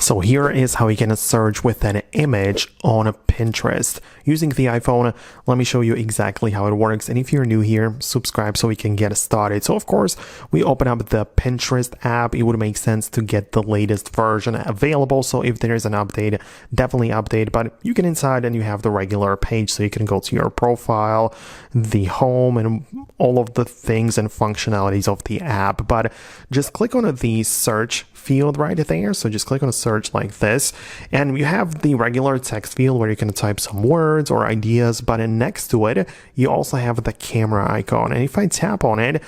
So here is how you can search with an image on Pinterest using the iPhone. Let me show you exactly how it works. And if you're new here, subscribe so we can get started. So of course, we open up the Pinterest app. It would make sense to get the latest version available. So if there is an update, definitely update. But you get inside and you have the regular page. So you can go to your profile, the home, and all of the things and functionalities of the app. But just click on the search field right there. So just click on a search like this, and you have the regular text field where you can type some words or ideas, but next to it you also have the camera icon, and if I tap on it,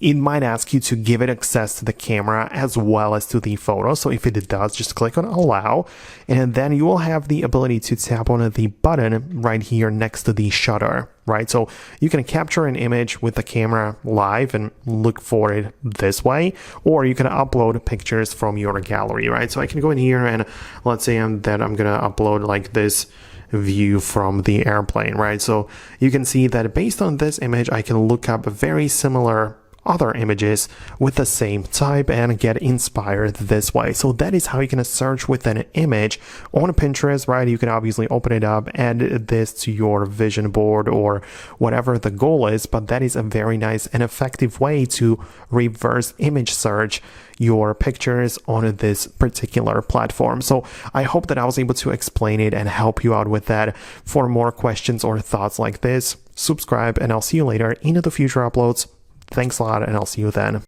it might ask you to give it access to the camera as well as to the photo. So if it does, just click on allow, and then you will have the ability to tap on the button right here next to the shutter, right? So you can capture an image with the camera live and look for it this way, or you can upload pictures from your gallery, right? So I can go in here and let's say that I'm gonna upload like this view from the airplane, right? So you can see that based on this image, I can look up very similar other images with the same type and get inspired this way. So that is how you can search with an image on Pinterest, right? You can obviously open it up, add this to your vision board or whatever the goal is, but that is a very nice and effective way to reverse image search your pictures on this particular platform. So I hope that I was able to explain it and help you out with that. For more questions or thoughts like this, subscribe, and I'll see you later in the future uploads. Thanks a lot, and I'll see you then.